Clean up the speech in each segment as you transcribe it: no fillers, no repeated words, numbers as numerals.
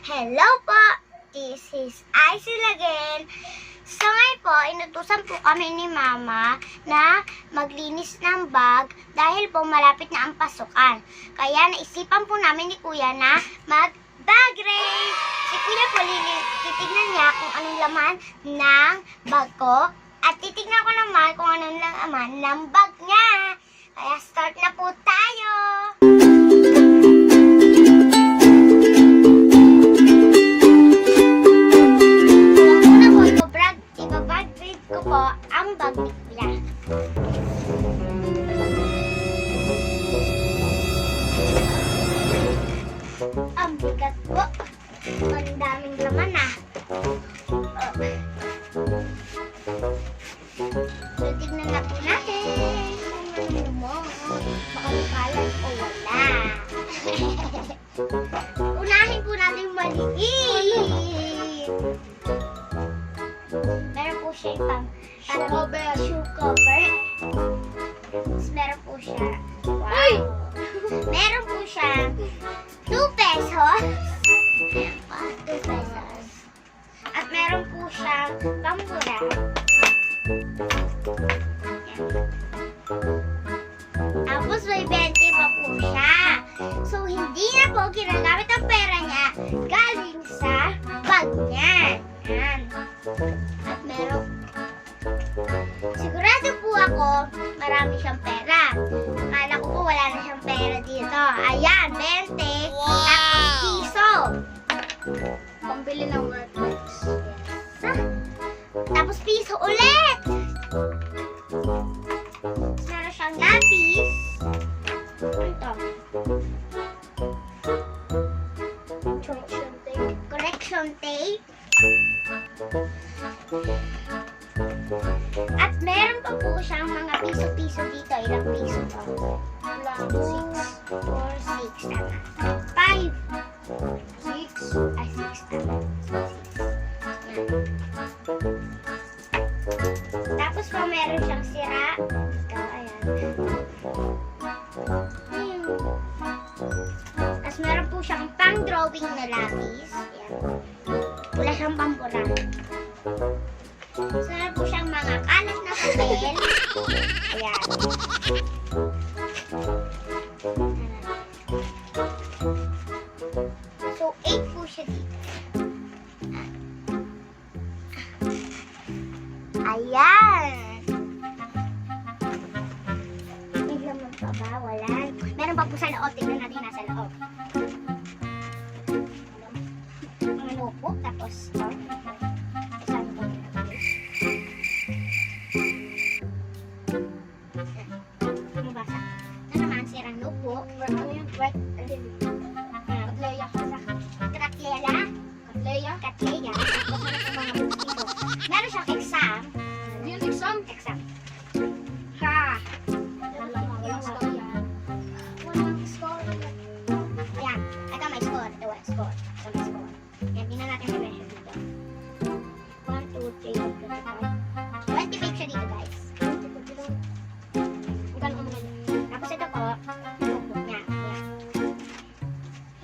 Hello po! This is Aisel again. So ngayon po, inutusan po kami ni Mama na maglinis ng bag dahil po malapit na ang pasukan. Kaya naisipan po namin ni Kuya na mag-bag race. Si Kuya po titignan niya kung anong laman ng bag ko at titignan ko naman kung anong laman ng bag niya. Kaya start na po tayo! Ko po ang bag ni Kuya. Ang bigat po. Ang daming laman na. So, tignan na po natin. Ano mo? Baka makalat o wala. Unahin po natin yung maliit. Meron po siya yung shoe cover. Tapos meron po siya, wow! Meron po siya 2 pesos. 2 pesos. At meron po siya pambura. Tapos may 20 pa po siya. So, hindi na po ginagamit ang pera niya galing sa bag niya. Yan. At meron, sigurado po ako, marami siyang pera. Akala ko po wala na siyang pera dito. Ayan, 20. Wow! At piso. Pambili ng workbooks. Tapos piso ulit. Meron siyang lapis. Ito. Correction tape. At meron pa po siyang mga piso-piso dito. Ilang piso pa? 1, 2, 3, 4, 5, 6. Ay, 6 tama. 6. Tapos po meron siyang sira. Ito, ayan. Tapos meron po siyang pang-drawing na lapis. Ayan. Wala siyang pambura. So, meron po siyang mga kalat na papel. Ayan. So, 8 po siya dito. Ayan. May laman pa ba? Wala. Meron pa po sa loob. Tignan natin nasa loob. Mga notebook. Tapos, meron siyang exam. Yung exam? Exam. Ha! Walang score yan. Walang score. Ayan. Ito may score. Ito may score. Ito may score. Yan. Tingnan natin may measure dito. 1, 2, 3, 4, 5. 20 page siya dito, guys. Tapos ito po, notebook niya. Ayan.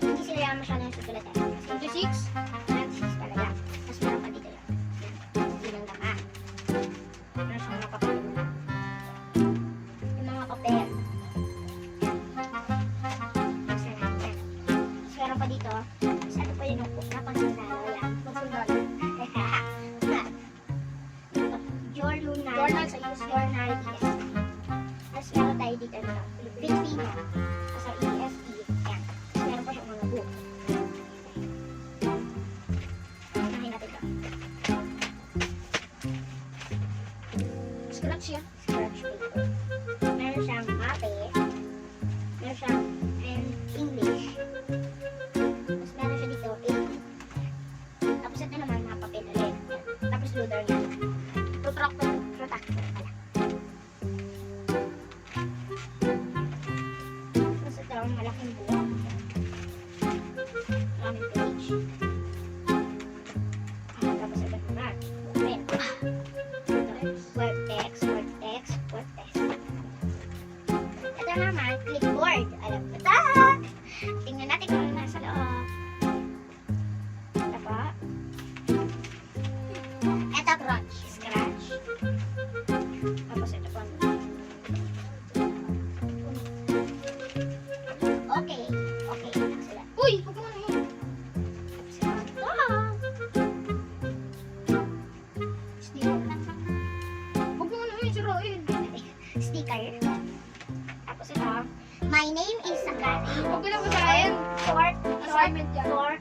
Hindi sila yan masyadong susulatan. 26? 26 talaga. Tapos meron pa dito yun. Bilang dama. Meron siyang mga papel. Yung mga papel. Buksan natin. Tapos meron pa dito. Tapos ito pa yung notebook na pagsundalo. Yan. Pagsundalo. Journal. Journal sa ESP. Journal ESP. Tapos meron tayo dito ito. Filipino. Tapos sa ESP. Yan. Tapos meron pa siyang mga book. Scratch yan. Scratch paper. Meron siyang mape. Meron siyang English. Tapos meron siya dito, AP. Tapos ito naman, mga papel ulit. Tapos loader niya. Protractor. Protractor pala. Tapos ito, malaking buwan. Maraming page. Tapos ito naman, pen. Word text. Ito naman, clipboard. Alam mo ito. Tingnan natin kung ano nasa loob.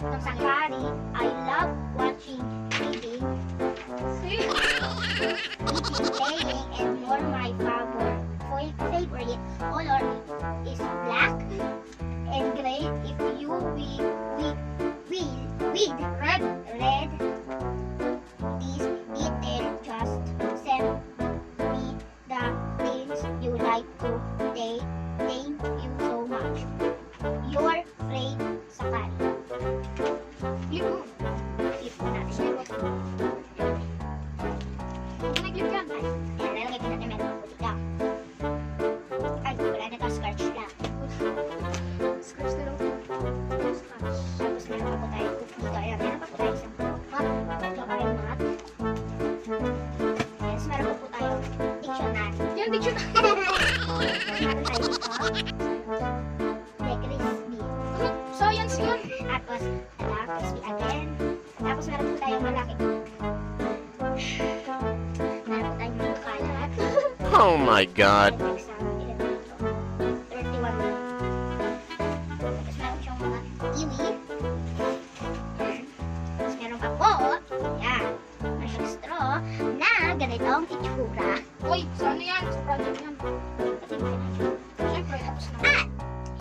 ng safari. I love watching reading, eating, playing, and more. My favorite color is black and gray. If you with red, this detail, just send me the things you like to say. Thank you so much. Your friend Sakari. Clip mo. Clip mo natin. Huwag na clip yan. Ayan, lalagay ko natin meron ako dito. Ay, wala na ito, scratch lang. Scratch na lang. Scratch. Tapos meron pa po tayo dito. Ayan, meron pa po tayo isang mat. Ito ay mat. Yes, meron pa po tayo dictionary. Yan, dictionary. Meron tayo dito. Crispy. Science yan. Tapos, crispy again. Tapos meron po tayong malaki. Meron po tayong mga kalat. Oh my god. 31 minutes. Tapos meron siyang mga kiwi. Yan. Tapos meron pa po, yan, meron siyang straw na ganitong itsura. Uy, saan yan? Sa project yan. Siyempre, tapos na. At,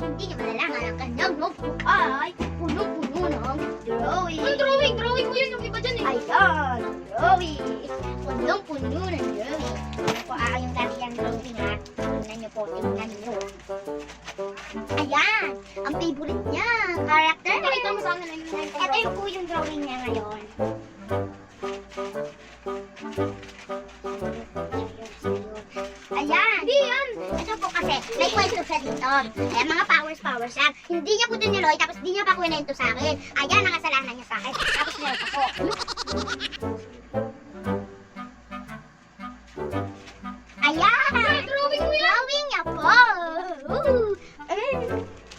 hindi niyo malalangan ang kanyang notebook ay puno-puno ng drawing. Ang drawing! Drawing mo yun yung iba dyan eh. Ayan, drawing. Punong-puno ng drawing. Ano po yung dati yung drawing ha? Tingnan niyo po, tingnan niyo. Ayan, ang favorite niya, character. Pakita mo sa amin na yun. Ito yung po yung drawing niya ngayon. Ayan. Hindi yan. Ito po kasi, may kwento siya dito. Ayan, mga powers yan. Hindi niya po diniloy, tapos hindi niya pa kwento sa akin. Ayan, ang kasalanan niya sa akin. Tapos meron pa po. Ayan! Drawing mo yan. Drawing niya po.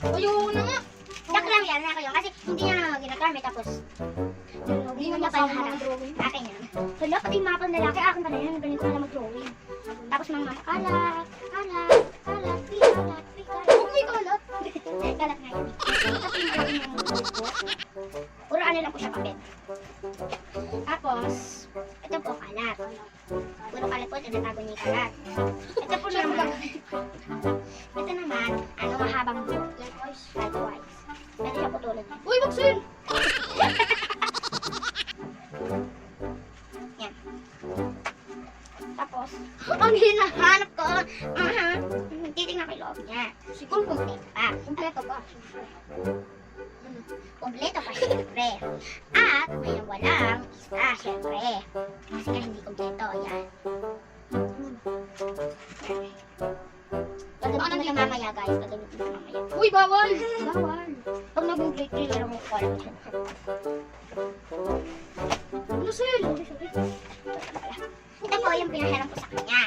Ayaw na nga. Yak lang yan, ako yun. Kasi hindi niya naman ginagamit. Tapos, hindi mo niya pa yung harap. Akin yan. Wala, pati yung mga pang lalaki. Akin pa na yan. Galing ko na mag-drawing. Tapos mga kalat, free kalat. Huwag may kalat. Kalat nga yun. Tapos yung drawing niya mga po. Puro ano lang po siya papel. Tapos, ito po kalat. Puro kalat po, tinatago niya yung kalat. Ito po naman. Ito naman, ano mahabang buhok. Likewise. Pwede siya putulin. Uy, Maxine! Yan. Tapos, ang hinahanap ko, titignan ko yung loob niya. Siguro kumpleto pa. Kompleto ba? Kumpleto pa syempre. At may walang isa syempre. Kasi nga hindi kumpleto. Yan. Gagamitin mo na mamaya guys. Gagamitin mo na mamaya. Uy, bawal! Bawal. Pag naging grade 3, meron mo ko lang siya. Ano, Sil? Ito po yung pinahiram ko sa kanya.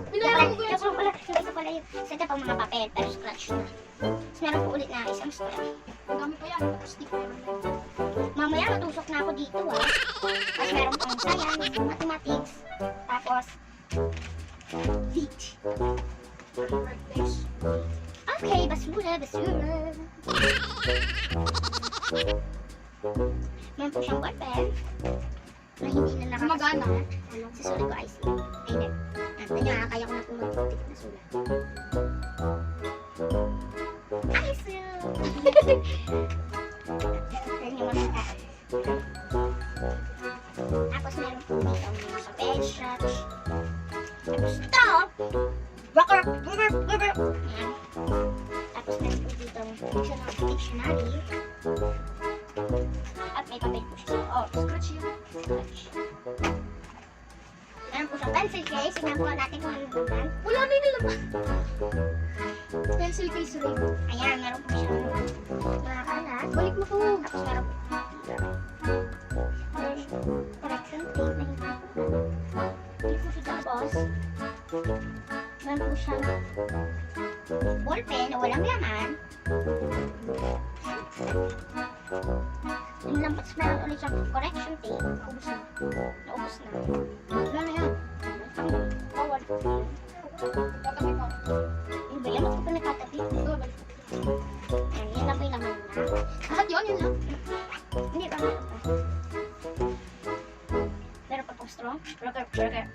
Pinahiram ko yan. Ito pala yung set up ang mga papel pero scratch na. Tapos meron po ulit na isang straw. Ang dami pa yan. Stick na lang. Mamaya matusok na ako dito ah. Tapos meron pong science, mathematics, tapos beach. Birthdays. Okay, basura. Meron po siyang ballpen na hindi na Gumagana. Sa sulat ko ay hindi. Nandun niya, kaya ko na po magtitik na sulat. Ay, Yan yung mga taas. Tapos meron po dito ang mga papel, stretch. Tapos stop! Rocker! Yan. Tapos meron po dito ang dictionary. At may papel po siya. Oh, Scratch yan. scratch. Meron po siyang pencil case. Tingnan po natin kung ano naman. Wala na yung laman. Pencil case ring. Ayan, meron po siyang mga kalat. Balik mo to. Tapos meron po correction tape. Hindi po siya tapos. Meron po siyang ballpen na walang laman. Yung lampas meron ulit siyang correction tape. Naubos na. Naubos na. Wala na yan. Bawal. Tatabi pa. Yung ba yan? Mas ko pa nakatabi. Ito, balik. Ayan, yun lang po yung laman na. Lahat yun lang. Hindi pa meron pa. Meron pa pong straw. Burger.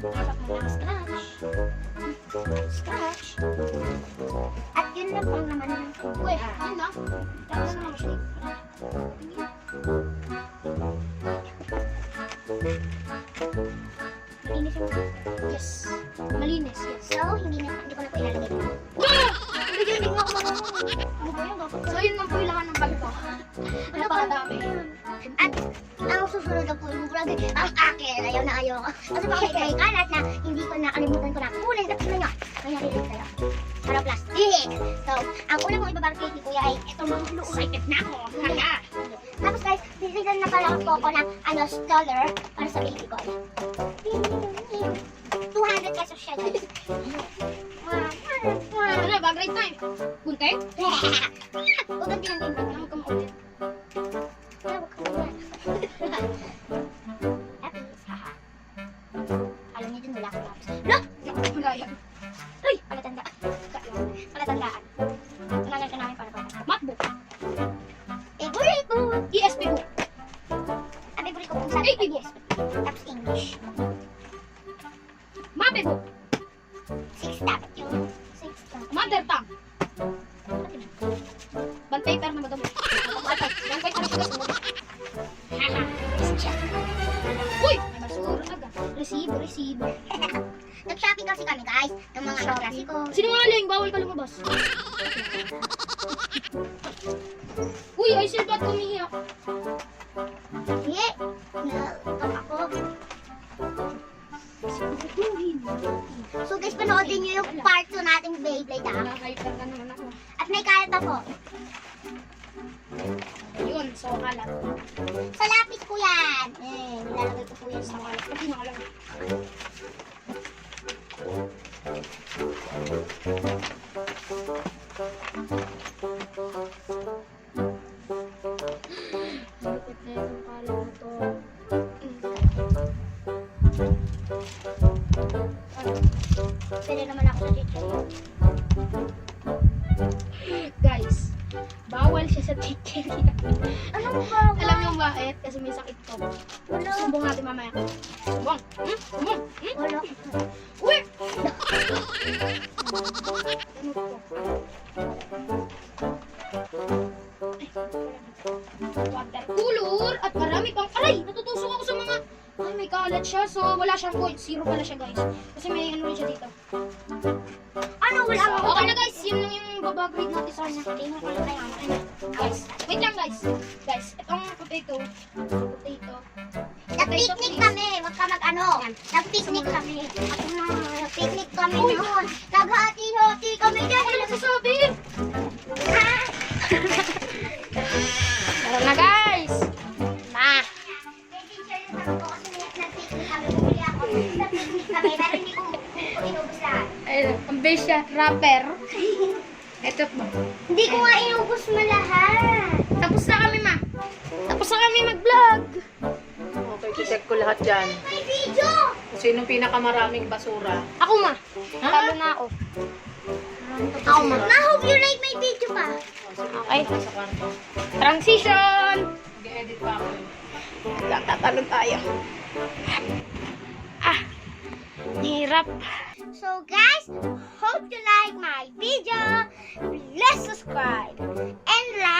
Dapat mo na scratch. Scratch. At yun lang po ang laman na. Uy, yun lang. Tapos na lang siya. Malinis yung Yes. Malinis, yes. So, hindi ko na po ilalagay dito. Hindi ko ako marunong. Ano ba yun? So, yun lang po yung laman ng bag ko. Napakadami. At ang susunod na po yung burger, ang akin, ayaw na ayaw ko. Kasi baka may kalat na hindi ko nakalimutan ko na kunin. Tapos na nyo, kaya rin tayo. Para plastic. So, ang una kong ibabarkate ni Kuya ay itong mga blue. Excited na ako. Kaya. Tapos guys, bibigyan na pala po ako ng stroller para sa baby ko. 200 pesos siya guys. Ano na, bag ride time. Bunte? Huwag ang tinangin ko. Huwag ka maulit. Alam niyo din wala akong apps. No! Malaya. Uy! Palatandaan. Palatandaan. Tunagan ka namin para pa. Macbook. Favorite ko! ESP book. Ang favorite ko kung sabi AP book. Tapos English. Mape book. 6 dapat yung 6 dapat. Mother tongue. Bond paper na madamo. Bond paper na siya. Haha. Isa. Uy! May basura agad. Resibo. Nag-shopping kasi kami guys ng mga klasiko. Sinungaling, bawal ka lumabas. Uy, ay silbat kumihiyak. Hindi. Ako. So guys, panoodin nyo yung part 2 nating Beyblade ah. Nakahyper ka naman ako. At may kalat ako. Yun, so kalat. Sa lapis ko yan. Nilalagay ko po yan sa kalat. Kasi nakalang. Sakit na yung kalat na to. Pwede naman ako sa teacher. Guys, bawal siya sa teacher. Ano ba? Alam niyo bakit? Kasi may sakit ko. Wala. Sumbong natin mamaya. Sumbong. Sumbong. Wala. Uy! Ano to? Water cooler at marami pang aray! Natutusok ako sa mga ay may kalat siya so wala siyang point. Zero pala siya guys. Kasi may ano rin siya dito. Ano? Wala So, akong okay na guys. Yun lang yung babagrade natin sa kanya. Tingnan ko lang kayo. Guys, wait lang guys. Guys, itong potato. Nag-picnic kami. Huwag ka mag-ano. Nag-picnic kami. Nag-picnic kami noon. Naghati-hati kami Ano dahil nagsasabi? ha? Tara na guys! Ma. Nag-picnic kami. Bumili ako. Nag-picnic kami. Pero hindi ko inubos lahat. Ayun, ang base siya, rapper. Ito po. Hindi ko nga inubos mo lahat. Tapos na kami ma. Tapos na kami mag-vlog. Okay, check ko lahat dyan. May video. Sinong pinakamaraming basura? Ako ma. Talo na ako. Ako ma. Ma, hope you like my video pa. Okay. Sa kwarto. Transition! Mag-edit pa ako. Tatalon tayo. Ah, hirap. So guys, hope you like my video. Please subscribe and like.